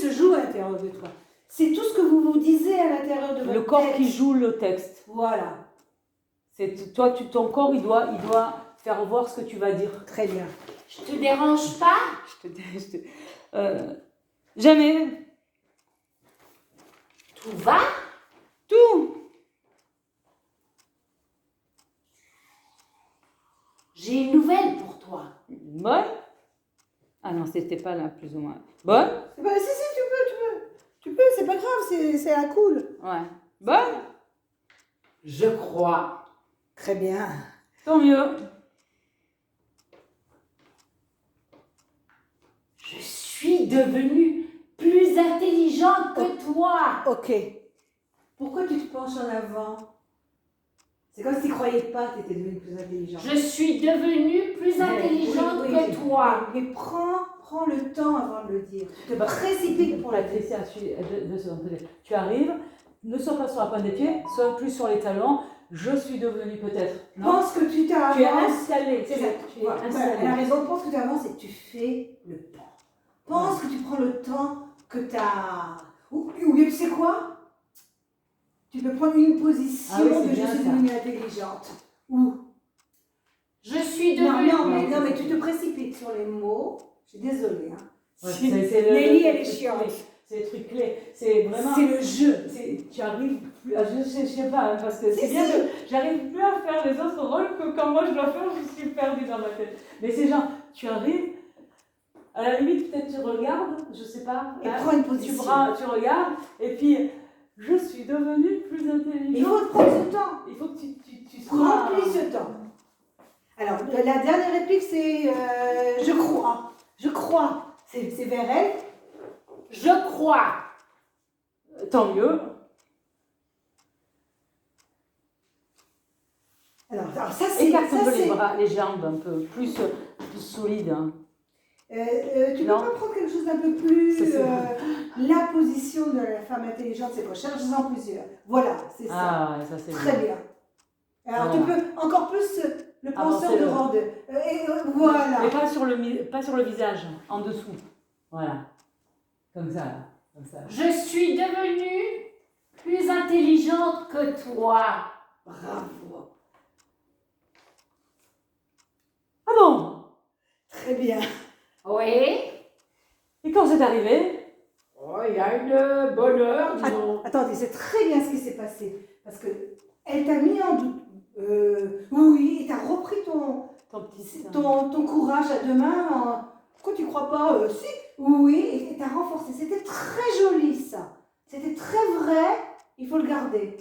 se joue à l'intérieur de toi. C'est tout ce que vous vous disiez à l'intérieur de votre Le corps texte. qui joue le texte. Voilà. C'est toi, ton corps, il doit faire voir ce que tu vas dire. Très bien. Je te dérange pas? Jamais. Tout va? Tout. J'ai une nouvelle pour toi. Bonne. Ah non, c'était pas là, plus ou moins. Bonne. Bah, si, tu peux, c'est pas grave, c'est à cool. Ouais. Bonne. Je crois. Très bien. Tant mieux. Je suis devenue plus intelligente que toi. Ok. Pourquoi tu te penches en avant? C'est comme si tu ne croyais pas que tu étais devenue plus intelligente. Je suis devenue plus intelligente que toi. Mais prends le temps avant de le dire. Tu te précipites pour la Patricia, tu arrives, ne sois pas sur la pointe des pieds, sois plus sur les talons. Je suis devenue peut-être. Pense que tu t'avances. Tu es installée. C'est ça. Tu es installée. Elle a raison. Pense que tu avances et que tu fais le pas. Pense que tu prends le temps que tu as. Ou bien tu sais quoi? Tu peux prendre une position de je suis devenue intelligente. Ou. Je suis devenue. Non, mais tu te précipites sur les mots. Je suis désolée. Hein. Ouais, Nelly, elle est chiante. C'est le truc clé. C'est vraiment. C'est le jeu. Tu arrives plus. Je sais pas, hein, parce que c'est bien que j'arrive plus à faire les autres rôles que quand moi je dois faire, je suis perdue dans ma tête. Mais c'est genre, tu arrives, à la limite, peut-être tu regardes, je sais pas. Et prends une position. Tu regardes, et puis je suis devenue plus intelligente. Il faut te prendre ce temps. Il faut que tu sois. Remplis ce temps. Alors, la dernière réplique, c'est je crois. Je crois. C'est vers elle. Je crois. Tant mieux. Alors ça, c'est. Écarte un peu les bras, les jambes un peu plus solides. Hein. Tu peux pas prendre quelque chose d'un peu plus. La position de la femme intelligente, c'est quoi? Cherche-en plusieurs. Voilà, c'est ça. Ah, ça c'est très bien. Alors tu peux encore plus le penseur de rang 2. Voilà. Mais pas sur le visage, en dessous. Voilà. Comme ça, là. Comme ça. Je suis devenue plus intelligente que toi. Bravo. Ah bon? Très bien. Oui. Et quand c'est arrivé? Oh, il y a une bonne heure, disons. Attendez, c'est très bien ce qui s'est passé. Parce que elle t'a mis en doute. Oui, et t'as repris ton courage à deux mains. Pourquoi tu crois pas? Si. Oui, et t'as renforcé. C'était très joli, ça. C'était très vrai. Il faut le garder.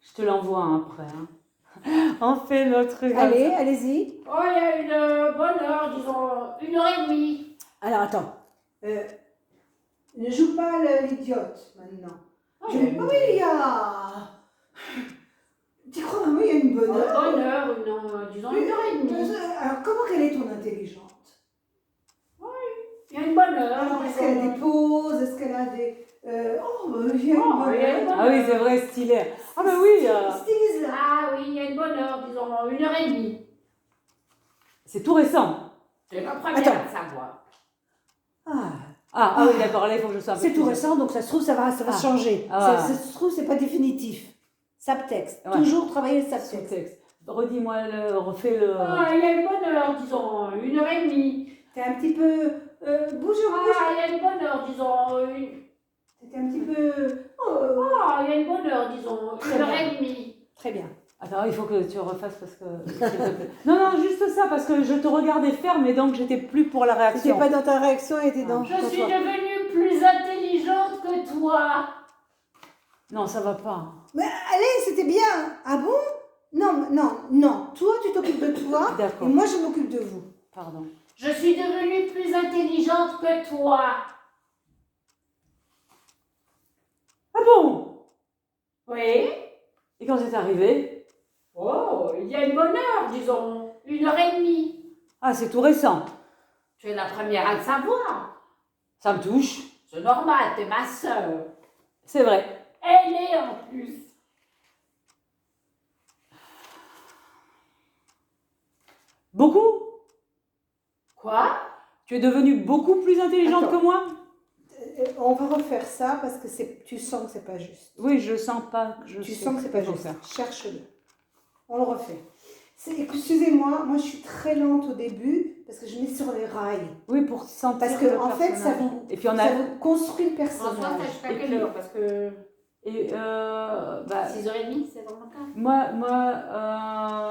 Je te l'envoie après. Hein. On fait notre... Allez, allez-y. Oh, il y a une bonne heure, disons 1h30. Alors, attends. Ne joue pas l'idiote, maintenant. Oui, il y a... Tu crois vraiment qu'il y a une bonne heure? Bonne heure, disons 1h30. Alors, comment quelle est ton intelligente? Il y a une bonne heure. Alors, est-ce qu'elle a des pauses? Est-ce qu'elle a des... il y a une bonne heure. Ah oui, c'est vrai, stylé. Ah bah oui. Stylise là. Ah oui, il y a une bonne heure, disons 1h30. C'est tout récent. C'est la première à savoir. Ah oui, d'accord, là il faut que je sois un peu C'est tout récent, donc ça se trouve, ça va changer. Ça se trouve, c'est pas définitif. Subtexte. Ouais. Toujours travailler le subtexte. Sous-texte. Redis-moi, refais le... Ah, il y a une bonne heure, disons 1h30. T'es un petit peu... bouge. Ah, il y a une bonne heure, disons T'es un petit peu... Ah, il y a une bonne heure, disons Très 1h30. Très bien. Attends, il faut que tu refasses parce que... non, juste ça, parce que je te regardais faire, mais donc j'étais plus pour la réaction. T'étais pas dans ta réaction, elle était dans... Je suis devenue plus intelligente que toi. Non, ça va pas. Mais allez, c'était bien. Ah bon? Non. Toi, tu t'occupes de toi. D'accord. Et moi, je m'occupe de vous. Pardon. Je suis devenue plus intelligente que toi. Ah bon? Oui. Et quand c'est arrivé? Oh, il y a une bonne heure, disons 1h30. Ah, c'est tout récent. Tu es la première à le savoir. Ça me touche. C'est normal, t'es ma sœur. C'est vrai. Elle est en plus. Beaucoup? Quoi? Tu es devenue beaucoup plus intelligente que moi? On va refaire ça parce que tu sens que c'est pas juste. Oui, je sens pas que je Tu sais sens que ce c'est pas qu'il faut juste. faire. Cherche-le. On le refait. Excusez-moi, moi je suis très lente au début parce que je mets sur les rails. Oui, pour sentir Parce que le en fait, ça personnage. vous, Et puis on ça a... vous construit le François, personnage. t'as jusqu'à Et quelle puis- heure? Parce que Et 6h30, c'est dans le cas. moi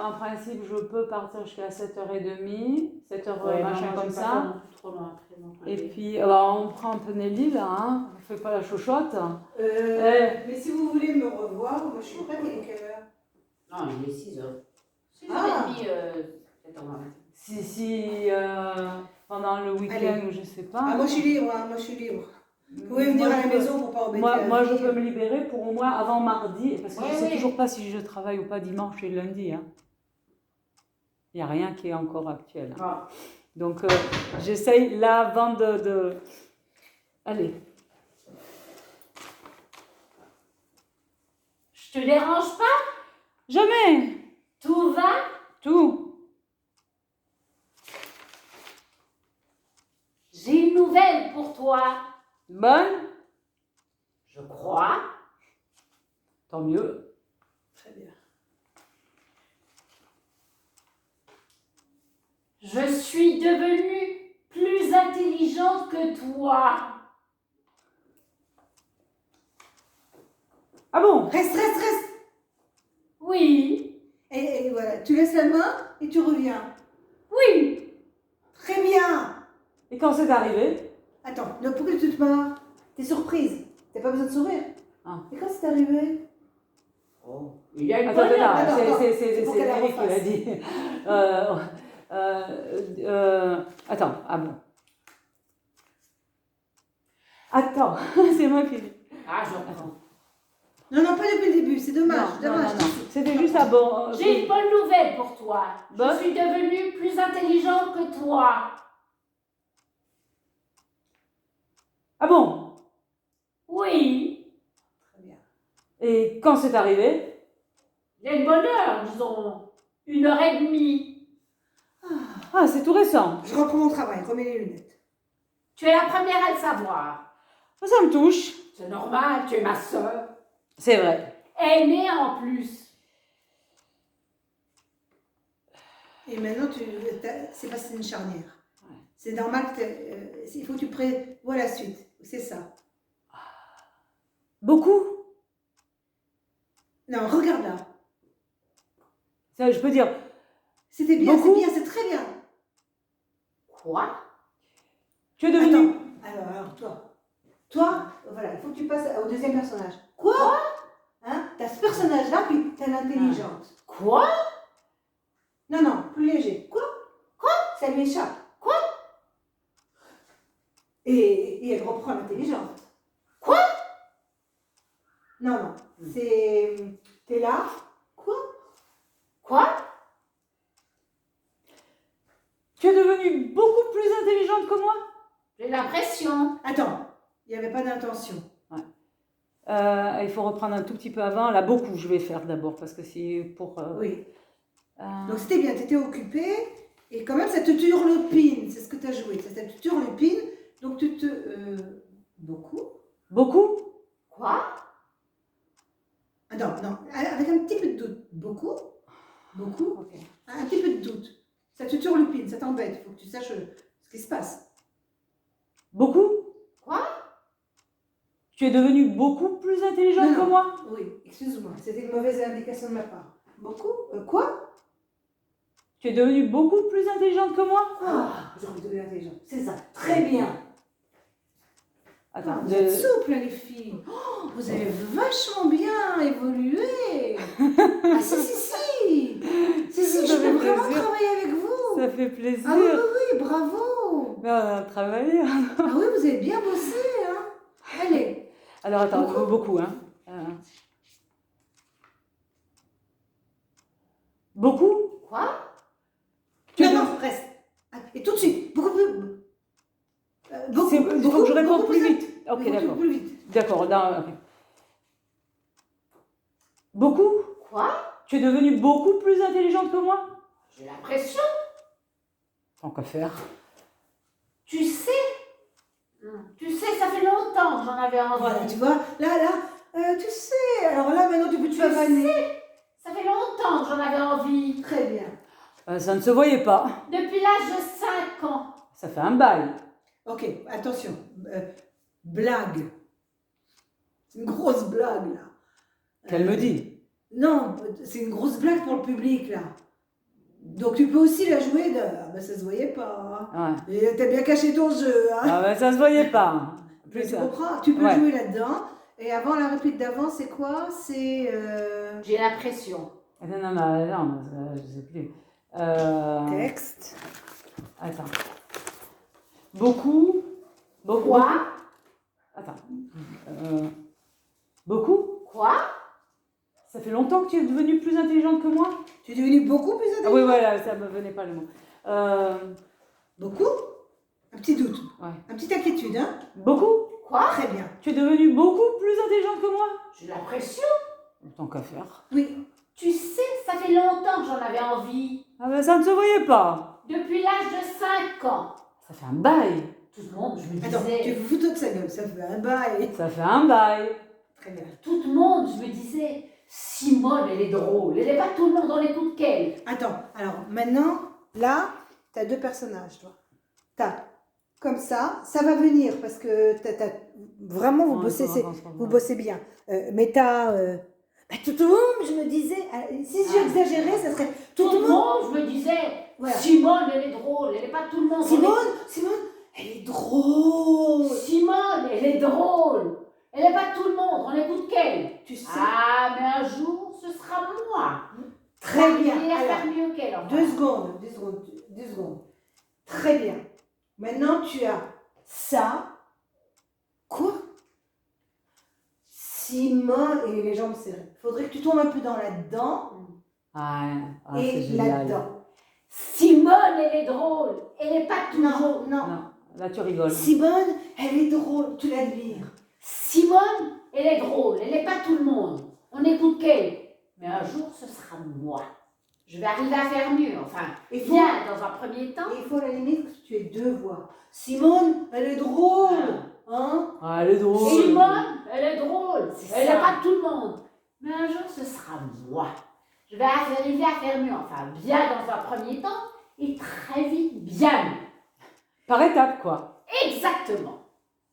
en principe, je peux partir jusqu'à 7h30, 7h machin comme ça. Trop loin après, non. Et puis, alors, on prend un peu Nelly là, hein. On fait pas la chochotte. Mais si vous voulez me revoir, moi je suis prête. Il est quelle heure? Non, il est 6h. 6h30, Ah. 7h20. Si pendant le week-end Allez. ou je sais pas. Ah, moi je suis libre, hein, moi je suis libre. Vous pouvez venir Moi, à la je peux- maison pour pas embêter Moi, la moi, je vie. peux me libérer pour au moins avant mardi, parce que Ouais, je sais ouais. toujours pas si je travaille ou pas dimanche et lundi. Hein. Il n'y a rien qui est encore actuel. Hein. Ah. Donc, j'essaye là avant de... Allez. Je te dérange pas? Jamais. Tout va? Tout. J'ai une nouvelle pour toi. Bonne. Je crois. Tant mieux. Très bien. Je suis devenue plus intelligente que toi. Ah bon? Reste. Oui. Et voilà, tu laisses la main et tu reviens. Oui. Très bien. Et quand c'est arrivé? Attends, pourquoi tu te marres? T'es surprise. T'as pas besoin de sourire. Ah. Et quand c'est arrivé? Oh, il y a une Attends, bonne heure. Attends, c'est pour qu'elle la Eric qui l'a refasse. dit. Attends, ah bon. Attends, c'est moi qui dis. Ah, je reprends. Non, pas depuis le début, c'est dommage. dommage. Non. C'était juste à bon. J'ai une bonne nouvelle pour toi. Bonne? Je suis devenue plus intelligente que toi. Ah bon? Oui. Très bien. Et quand c'est arrivé? Il y a une bonne heure, disons. 1h30. Ah, c'est tout récent. Je reprends mon travail, remets les lunettes. Tu es la première à le savoir. Ça me touche. C'est normal, tu es ma sœur. C'est vrai. Aînée en plus. Et maintenant, c'est pas une charnière. Ouais. C'est normal que il faut que tu prévois la suite. C'est ça. Beaucoup? Non, regarde là. Ça, je peux dire. C'était bien, Beaucoup? c'est bien, c'est très bien. Quoi? Tu es devenu. Attends, alors toi, voilà, il faut que tu passes au deuxième personnage. Quoi? Hein? T'as ce personnage-là, puis t'as l'intelligente. Quoi? Non, plus léger. Quoi? Ça lui échappe. Quoi? Et elle reprend l'intelligence. Quoi? Non, c'est... T'es là. Quoi? Quoi? Tu es devenue beaucoup plus intelligente que moi? J'ai l'impression. Attends, il n'y avait pas d'intention. Il faut reprendre un tout petit peu avant. Là, beaucoup, je vais faire d'abord parce que c'est pour. Oui. Donc c'était bien, tu étais occupée. Et quand même, ça te turlupine. C'est ce que tu as joué. Ça te turlupine. Donc tu te... beaucoup? Beaucoup? Quoi? Ah non, avec un petit peu de doute. Beaucoup? Ok. Un petit peu de doute. Ça te turlupine, ça t'embête. Il faut que tu saches ce qui se passe. Beaucoup? Quoi? Tu es devenue beaucoup plus intelligente Non. que moi? Oui, excuse-moi. C'était une mauvaise indication de ma part. Beaucoup? Quoi? Tu es devenue beaucoup plus intelligente que moi? Ah, j'ai envie de devenir intelligente. C'est ça. Très bien. Attends, Vous êtes souples, les filles. Oh, vous avez vachement bien évolué. Ah si. Si, je veux vraiment travailler avec vous. ça fait plaisir. Ah oui, bravo. Mais on a travaillé. Ah oui, vous avez bien bossé, hein. Allez. Alors attends, beaucoup hein. Beaucoup? Quoi? Non, reste. Et tout de suite, beaucoup plus. Il faut que je réponde plus vite. Ok, Beaucoup d'accord. plus vite. D'accord, ok. Beaucoup? Quoi? Tu es devenue beaucoup plus intelligente que moi? J'ai l'impression. Tant qu'à faire. Tu sais, Tu sais, ça fait longtemps que j'en avais envie. Voilà, tu vois, tu sais, alors là, maintenant, tu vas vanner. Ça fait longtemps que j'en avais envie. Très bien. Ça ne se voyait pas. Depuis l'âge de 5 ans. Ça fait un bail. Ok, attention. Blague. C'est une grosse blague, là. Qu'elle me dit. Non, c'est une grosse blague pour le public, là. Donc tu peux aussi la jouer de... Ah ben ça se voyait pas. Hein. Ouais. Et t'as bien caché ton jeu. Hein. Ah ben ça se voyait pas. Mais Plus tu ça. comprends? Tu peux Ouais. jouer là-dedans. Et avant, la réplique d'avant, c'est quoi? C'est... J'ai l'impression. Non, je sais plus. Texte. Attends. Beaucoup. Quoi? Attends. Beaucoup? Quoi? Ça fait longtemps que tu es devenue plus intelligente que moi? Tu es devenue beaucoup plus intelligente? Ah oui, voilà, ça me venait pas le mot. Beaucoup? Un petit doute. Ouais. Un petite inquiétude, hein? Beaucoup? Quoi? Très bien. Tu es devenue beaucoup plus intelligente que moi? J'ai l'impression. Tant qu'à faire. Oui. Tu sais, ça fait longtemps que j'en avais envie. Ah ben ça ne se voyait pas. Depuis l'âge de 5 ans. Ça fait un bail. Tout le monde, je me Attends, tu disais. vous fous de sa gueule, ça fait un bail. Ça fait un bail. Très bien. Tout le monde, je me disais. Simone, elle est drôle. Elle n'est pas tout le monde dans les coups de qu'elle. Attends, alors maintenant, là, tu as deux personnages, toi. Tu as comme ça va venir parce que vraiment, vous, Ouais, bossez, ça va, ça va. vous bossez bien. Mais tu as. Tout le monde, je me disais, si j'exagérais, ça serait Tout le monde, je me disais. Voilà. Simone, elle est drôle. Elle n'est pas tout le monde. Simone, elle est drôle. Simone, elle est drôle. Elle n'est pas tout le monde dans les coups de qu'elle. Tu sais. Ah, mais un jour, ce sera moi. Très bien. Il va Alors, faire mieux qu'elle. Enfin. 2 secondes. Très bien. Maintenant, tu as ça. Quoi? Simone et les jambes serrées. Faudrait que tu tombes un peu dans là-dedans C'est et génial. là-dedans. Simone, elle est drôle. Elle n'est pas toujours. Non. Non, là tu rigoles. Simone, elle est drôle. Tu l'admires. Simone, elle est drôle. Elle n'est pas tout le monde. On écoute qu'elle. Mais un jour, ce sera moi. Je vais arriver à faire mieux. Enfin, Il faut, bien dans un premier temps. il faut à la limite que tu aies 2 voix. Simone, elle est drôle. Hein? Ah, elle est drôle. Simone, elle est drôle. C'est Elle ça. n'est pas tout le monde. Mais un jour, ce sera moi. Je vais arriver à faire mieux. Enfin, bien dans un premier temps. Et très vite, bien mieux. Par étapes, quoi. Exactement.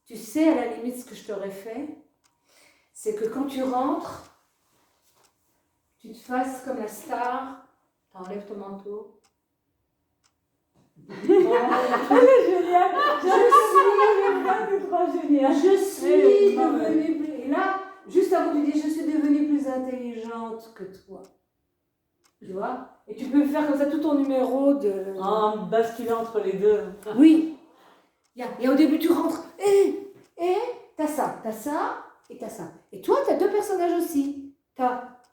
Tu sais, à la limite, ce que je t'aurais fait, c'est que quand tu rentres, tu te fasses comme la star, t'enlèves ton manteau. Génial. Je suis devenue plus... Et là, juste avant, tu dis, je suis devenue plus intelligente que toi. Tu vois? Et tu peux faire comme ça tout ton numéro de... En basculant entre les deux. Oui. Et au début, tu rentres. Et t'as ça et t'as ça. Et toi, t'as 2 personnages aussi.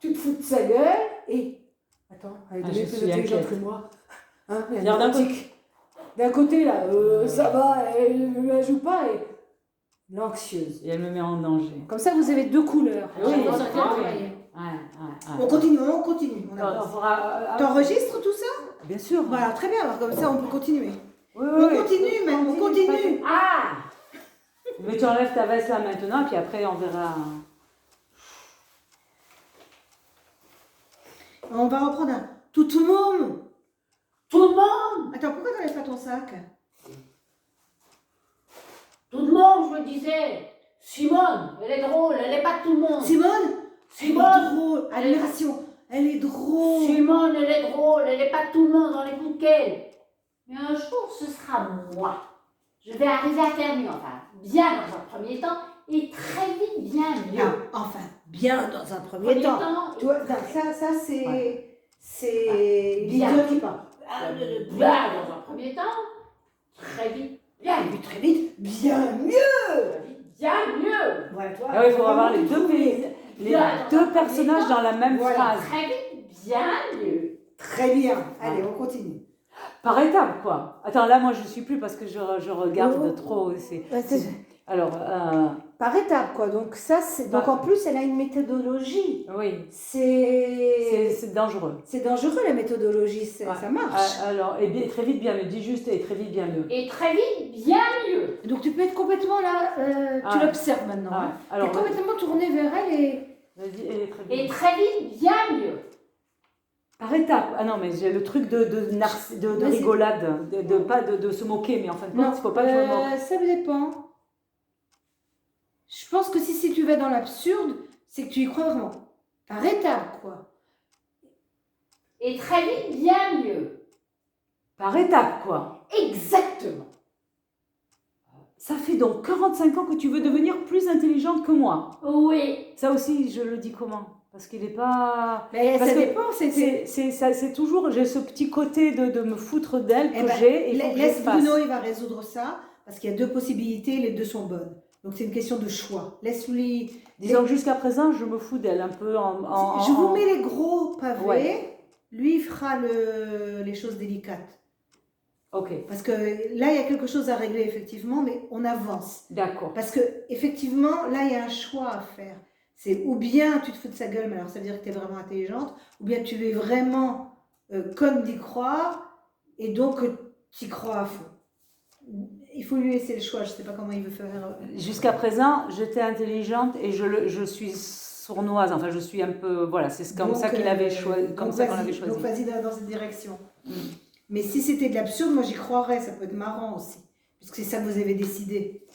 Tu te fous de sa gueule et... Attends, elle est Ah, devenue je plus suis intelligente inquiète. que moi. Hein, elle Regarde est un peu. critique. D'un côté, là, ça va, elle joue pas et... L'anxieuse. Et elle me met en danger. Comme ça, vous avez 2 couleurs. Oui, Chacun ça son fait tour. bien. On continue. On Alors, avance. on fera- T'enregistres tout ça? Bien sûr. Voilà, très bien. Alors, comme ça, on peut continuer. Oui, On continue, mais on continue. Ah! Mais tu enlèves ta veste là maintenant, puis après on verra. On va reprendre un... Tout le monde. Tout le monde! Attends, pourquoi t'enlèves pas ton sac? Tout le monde, je me disais. Simone, elle est drôle. Elle n'est pas tout le monde. Simone, elle est Simone. drôle. Admiration. Elle est drôle. Simone, elle est drôle. Elle n'est pas tout le monde dans les coups de qu'elle. Mais un jour, ce sera moi. Je vais arriver à faire mieux. Enfin, bien dans un premier temps. Et très vite, bien mieux. Ah, enfin, bien dans un premier temps. Tu vois, ça c'est... Ouais. C'est Bien. l'idée qui parle. Bien dans un premier temps. Très vite, bien mieux. Et très vite, bien mieux. Très vite, bien mieux. Voilà, toi, Ah oui, il faut avoir les Bien dans deux un personnages premier temps. dans la même Voilà. phrase. Très vite, bien mieux. Très bien. Allez, on continue. Par étapes, quoi. Attends, là, moi, je suis plus parce que je regarde Oh. trop. Ouais, c'est- Alors, par étapes, quoi. Donc, donc en plus, elle a une méthodologie. Oui. C'est dangereux. C'est dangereux, la méthodologie, ça marche. Alors, et très vite, bien mieux. Dis juste, et très vite, bien mieux. Et très vite, bien mieux. Donc, tu peux être complètement là, tu l'observes maintenant. Ah, Tu es complètement tourné vers elle et... Vas-y, et très vite. Et très vite, bien mieux. Par étapes. Ah non, mais j'ai le truc de rigolade, pas de se moquer, mais en fin de compte, il ne faut pas que je me moque. Ça me dépend. Je pense que si tu vas dans l'absurde, c'est que tu y crois vraiment. Par étapes, quoi. Et très vite, bien mieux. Par étapes, quoi. Exactement. Ça fait donc 45 ans que tu veux devenir plus intelligente que moi. Oui. Ça aussi, je le dis comment? Parce qu'il n'est pas... Mais parce ça que dépend. c'est toujours... J'ai ce petit côté de me foutre d'elle que j'ai. Et laisse Bruno, il va résoudre ça. Parce qu'il y a deux possibilités, les deux sont bonnes. Donc c'est une question de choix. Laisse-lui... Disons que jusqu'à présent, je me fous d'elle un peu Je vous mets les gros pavés. Ouais. Lui, il fera les choses délicates. Ok. Parce que là, il y a quelque chose à régler, effectivement, mais on avance. D'accord. Parce que effectivement, là, il y a un choix à faire. C'est ou bien tu te fous de sa gueule, mais alors ça veut dire que tu es vraiment intelligente, ou bien tu es vraiment conne d'y croire, et donc tu y crois à fond. Il faut lui laisser le choix, je ne sais pas comment il veut faire. Jusqu'à présent, j'étais intelligente et je suis sournoise, enfin je suis un peu... Voilà, c'est comme ça qu'il avait choisi. Comme ça qu'on avait choisi. Donc vas-y dans cette direction. Mais si c'était de l'absurde, moi j'y croirais, ça peut être marrant aussi. Parce que c'est ça que vous avez décidé.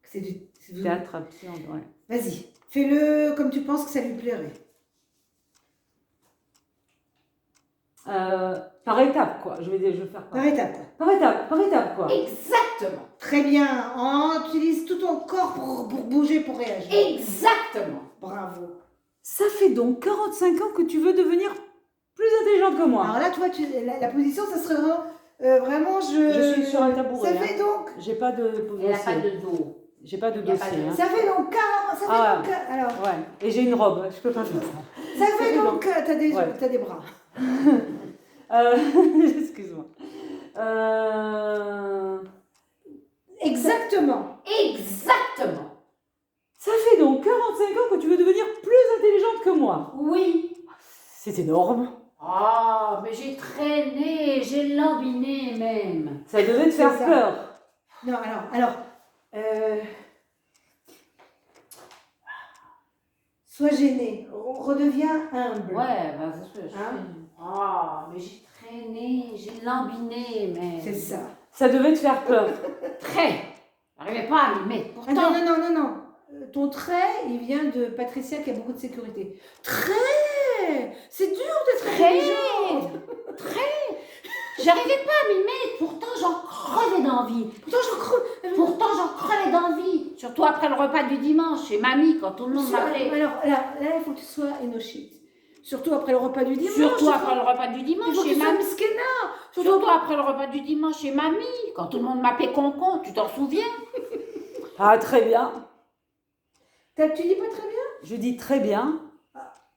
C'est du théâtre absurde, ouais. Vas-y, fais-le comme tu penses que ça lui plairait. Par étapes, quoi. Je vais faire quoi? Par étapes, quoi. Par étapes, quoi. Exactement. Très bien. Utilise tout ton corps pour bouger, pour réagir. Exactement. Bravo. Ça fait donc 45 ans que tu veux devenir plus intelligente que moi. Alors là, toi, la position, ça serait vraiment... Je suis sur un tabouret. Ça fait donc... J'ai pas de dossier. Elle n'a pas de dos. J'ai pas de dossier. Ça fait donc 40... Alors... Ouais. Et j'ai une robe. Je peux pas faire ça. Ça fait donc... T'as des bras. Excuse-moi. Exactement. Exactement. Ça fait donc 45 ans que tu veux devenir plus intelligente que moi. Oui. C'est énorme. Ah, mais j'ai traîné, j'ai lambiné même. Ça devait te faire peur. Non, alors... Sois gêné, redeviens humble. Ouais, bah c'est ce que Ah, mais j'ai traîné, j'ai lambiné même. C'est ça. Ça devait te faire peur. Très. J'arrivais pas à m'y mettre. Pourtant... Non. Ton trait, il vient de Patricia qui a beaucoup de sécurité. Très. C'est dur d'être intelligente. Très. J'arrivais pas à m'y mettre. Pourtant, j'en crevais d'envie. Pourtant, j'en crevais d'envie. Surtout après le repas du dimanche chez mamie, quand tout le monde m'appelait. Alors là, il faut que tu sois énochite. Surtout après le repas du dimanche. Surtout après le repas du dimanche chez mamie. Surtout après le repas du dimanche chez mamie, quand tout le monde m'appelait Concon, tu t'en souviens? Ah, très bien. Tu dis pas très bien? Je dis très bien.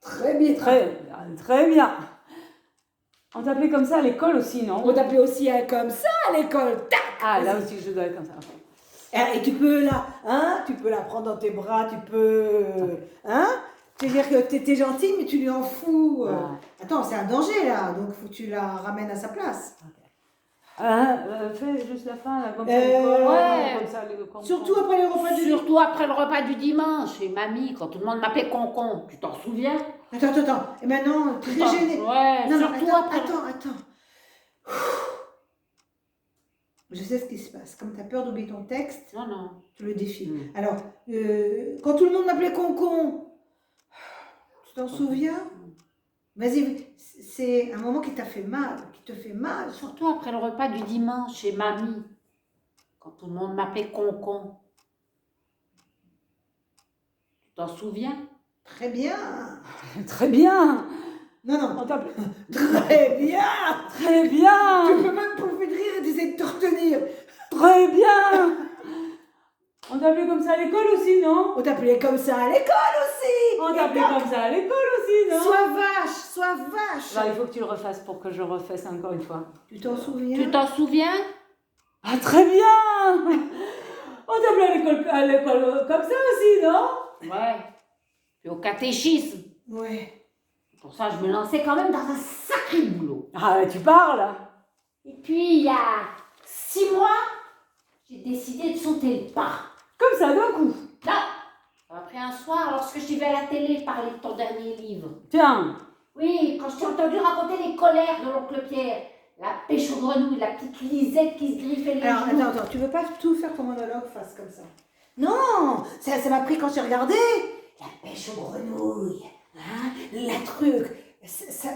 Très bien. Très bien. On t'appelait comme ça à l'école aussi, non? On t'appelait aussi comme ça à l'école. Tac. Ah, là aussi, je dois être comme ça. Et tu peux tu peux la prendre dans tes bras, tu peux, tu veux dire que t'es gentil, mais tu lui en fous. Attends, c'est un danger là, donc faut que tu la ramènes à sa place. Fais juste la fin, là, comme ça, l'école. Ouais. Comme ça, Surtout après le repas du dimanche. Surtout après le repas du dimanche chez mamie, quand tout le monde m'appelait Concon, tu t'en souviens? Attends. Et maintenant, très gêné. Ouais, non, surtout après. Attends. Je sais ce qui se passe. Comme tu as peur d'oublier ton texte, Non. tu le défiles. Alors, quand tout le monde m'appelait Concon, tu t'en souviens? Vas-y, c'est un moment qui t'a fait mal, qui te fait mal. Surtout après le repas du dimanche chez mamie, quand tout le monde m'appelait Concon. Tu t'en souviens? Très bien. Très bien. Non. On t'appelait... Très bien. Très bien. Tu peux même profiter de rire et d'essayer de te retenir. Très bien. On t'appelait comme ça à l'école aussi, non? On t'appelait comme ça à l'école aussi. On t'appelait comme ça à l'école aussi, non? Sois vache. Là, il faut que tu le refasses pour que je refasse encore une fois. Tu t'en souviens? Tu t'en souviens? Ah, très bien. On t'appelait à l'école comme ça aussi, non? Ouais. Puis au catéchisme. Ouais. Pour ça, je me lançais quand même dans un sacré boulot. Ah, tu parles. Et puis, il y a 6 mois, j'ai décidé de sauter le pas. Comme ça, d'un coup. Non, ça m'a pris un soir lorsque je t'ai vu à la télé parler de ton dernier livre. Tiens. Oui, quand je t'ai entendu raconter les colères de l'oncle Pierre, la pêche aux grenouilles, la petite Lisette qui se griffait les Alors, genoux. attends, tu veux pas tout faire ton monologue face comme ça? Non, ça m'a pris quand j'ai regardé. La pêche aux grenouilles, hein, la truc.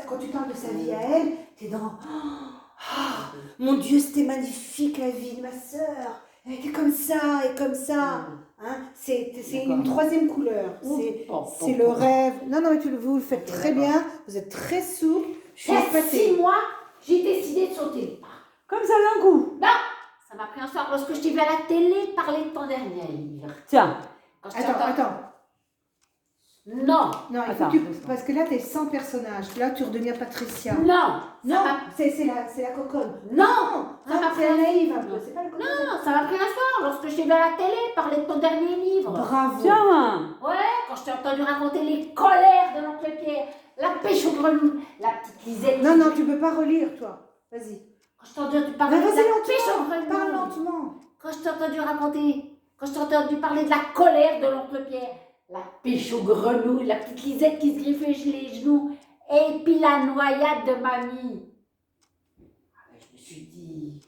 Quand tu parles de sa vie à elle, t'es dans... Oh, mon Dieu, c'était magnifique la vie de ma sœur. Elle était comme ça et comme ça. Hein, c'est une troisième couleur. C'est le rêve. Non, mais vous le faites très bien. Vous êtes très souple. Je suis Il y a épatée. 6 mois, j'ai décidé de sauter le pas. Comme ça, d'un coup. Non, ça m'a pris un soir lorsque je t'ai vu à la télé parler de ton dernier livre. Tiens. Quand je t'ai entendu- Attends. Non, Non, il faut Attends, que laisse-moi. parce que là, t'es sans personnage. Là, tu redeviens Patricia. non, Non, c'est la coconne. non, ça m'a pris c'est la un naïve un peu. C'est pas la coconne. Non, ça m'a pris un soir lorsque je t'ai vu à la télé parler de ton dernier livre. Bravo. Tiens. Ouais, quand je t'ai entendu raconter les colères de l'oncle Pierre, la pêche aux grenouilles, la petite Lisette. Non, tu peux pas relire, toi. Vas-y. Quand je t'ai entendu parler Mais de la vas-y pêche aux lentement. grenouilles. Parle lentement. Quand je t'ai entendu quand je t'ai entendu parler de la colère de l'oncle Pierre, la pêche aux grenouilles, la petite Lisette qui se griffait les genoux, et puis la noyade de mamie. Je me suis dit,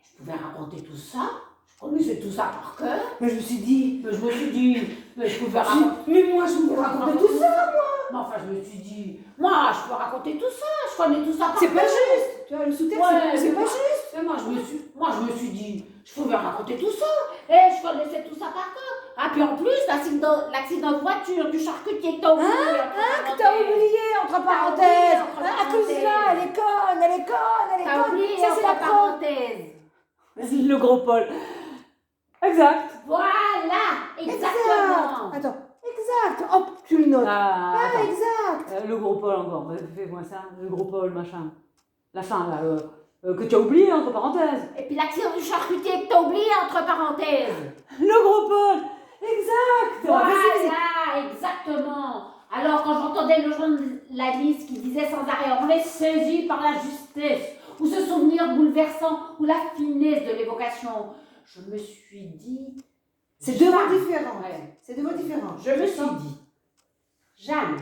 je pouvais raconter tout ça. Je connaissais tout ça par cœur. Mais je me suis dit. Mais je me suis dit, mais je pouvais raconter. Mais moi, je voulais raconter tout ça. Mais enfin, je me suis dit, moi, je peux raconter tout ça. Je connais tout ça par C'est cœur. pas juste. Tu vois, le sous-texte, Ouais, c'est pas mais juste. Mais moi, je me suis dit, je pouvais raconter tout ça. Et je connaissais tout ça par cœur. Ah, puis en plus, l'accident de voiture, du charcutier que t'as oublié. Que t'as oublié, entre parenthèses. entre À cause parenthèses. là, elle est conne. T'as oublié, Ça, c'est la entre preuve. parenthèses. Vas-y, le gros Paul. Exact. Voilà, Exact. exactement. Attends. Exact. Hop, tu le notes. Ah, Ah, attends. exact. Le gros Paul encore. Fais-moi ça. Le gros Paul, machin. La fin, là. Que tu as oublié, entre parenthèses. Et puis l'accident du charcutier que t'as oublié, entre parenthèses. Le gros Paul. Exact. Voilà, exactement. Alors, quand j'entendais le journaliste qui disait sans arrêt, on est saisi par la justesse, ou ce souvenir bouleversant, ou la finesse de l'évocation, je me suis dit... C'est deux mots Jeanne. différents. Ouais. C'est deux mots différents. Je me suis dit, Jeanne,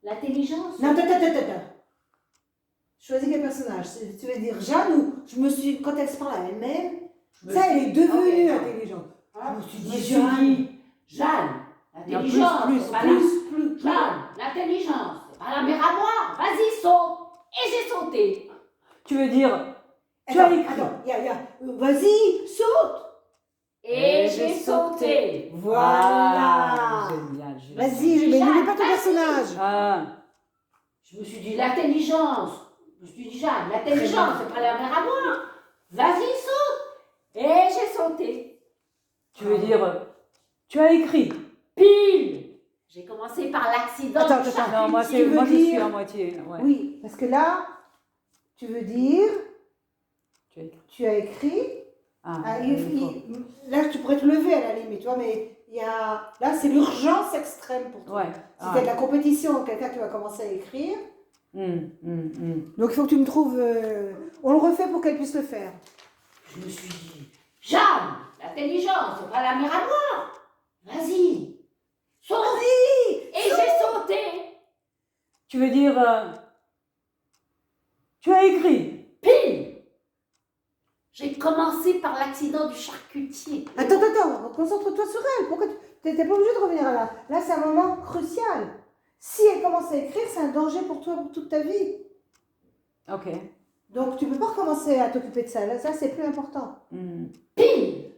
l'intelligence... Non, attends. Choisis quel personnage. Tu veux dire Jeanne ou je me suis. Quand elle se parle à elle-même, ça, elle est devenue Ok. intelligente. Ah, Je me suis je dit me suis Jeanne. dit, Jeanne, l'intelligence, c'est pas la- Plus. Jeanne, l'intelligence, c'est pas la mer à boire, vas-y, saute. Et j'ai sauté. Tu veux dire. Tu as écrit. Vas-y, saute. Et j'ai sauté. Voilà. Génial. Vas-y, mais n'oublie pas ton personnage. Ah. Je me suis dit, l'intelligence. Je me suis dit, Jeanne, l'intelligence, c'est pas la mer à boire. Vas-y, saute. Et j'ai sauté. Tu veux dire. Tu as écrit. Pile. J'ai commencé par l'accident Attends, du attends, charcutier. Non, moi, Tu veux je suis dire- à moitié. Ouais. Oui, parce que là, tu veux dire, Tu as écrit. tu as écrit. Ah, Ah, là, tu pourrais te lever à la limite, tu vois, mais là, c'est l'urgence extrême pour toi. Ouais. Si tu as de la compétition, quelqu'un qui va commencer à écrire, Hum. donc il faut que tu me trouves. On le refait pour qu'elle puisse le faire. Je me suis dit, Jeanne, l'intelligence, c'est pas la mer à boire. Vas-y. Saute. Et j'ai sauté. Tu veux dire. Tu as écrit. Pile. J'ai commencé par l'accident du charcutier. Attends, concentre-toi sur elle. Pourquoi tu n'es pas obligé de revenir là? Là, c'est un moment crucial. Si elle commence à écrire, c'est un danger pour toi pour toute ta vie. Ok. Donc, tu ne peux pas recommencer à t'occuper de ça. Là, ça, c'est plus important. Pile.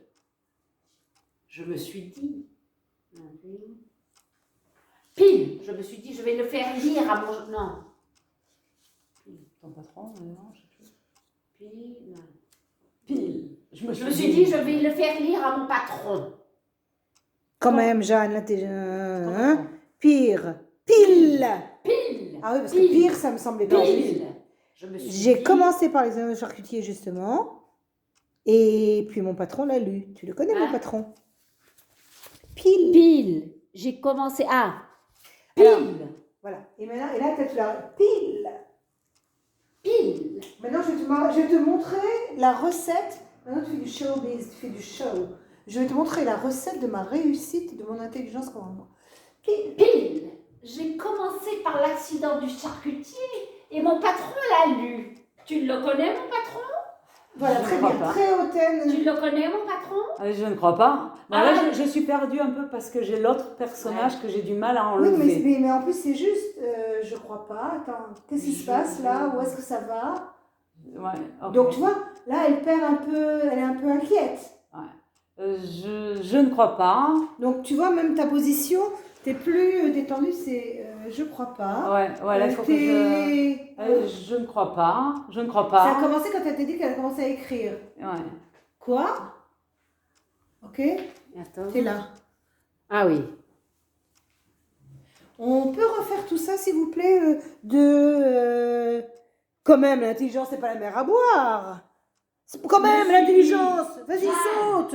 Je me suis dit. Pile. Je me suis dit, je vais le faire lire à mon. Non. Ton patron, non, je sais plus. Pile. Non. Pile. Je me suis dit, je vais le faire lire à mon patron. Quand même, Jeanne, là, t'es. Ton Pire. Pile. Pile. Ah oui, parce que Pile. pire, ça me semblait pas. Pile. Je me suis J'ai dit, commencé par l'examen de charcutier, justement. Et puis mon patron l'a lu. Tu le connais, mon Ah. patron? Pile. Pile. J'ai commencé. Ah, pile. Alors, voilà. Et maintenant, et là, tu l'as. Pile. Pile. Maintenant, je vais te montrer la recette. Maintenant, tu fais du showbiz, tu fais du show. Je vais te montrer la recette de ma réussite, de mon intelligence comme moi. Pile. Pile. J'ai commencé par l'accident du charcutier et mon patron l'a lu. Tu le connais, mon patron? Voilà, Je très ne crois bien. pas. Très hautaine. Tu le connais, mon patron? Je ne crois pas. Bon, Ah. là, je suis perdue un peu parce que j'ai l'autre personnage que j'ai du mal à Oui, enlever. mais en plus, c'est juste, je crois pas. Attends, qu'est-ce qui se passe là? Où est-ce que ça va? Ouais, ok. Donc, tu vois, là, elle perd un peu, elle est un peu inquiète. Je ne crois pas. Donc, tu vois, même ta position, t'es plus détendue, c'est je crois pas. Ouais, voilà, il faut que je ne crois pas. Je ne crois Ça a pas. commencé quand elle t'a dit qu'elle a commencé à écrire. Ouais. Quoi? Ok, Attends. t'es là. Ah oui. On peut refaire tout ça, s'il vous plaît, quand même, l'intelligence, c'est pas la mer à boire. Quand même, l'intelligence. Vas-y, saute.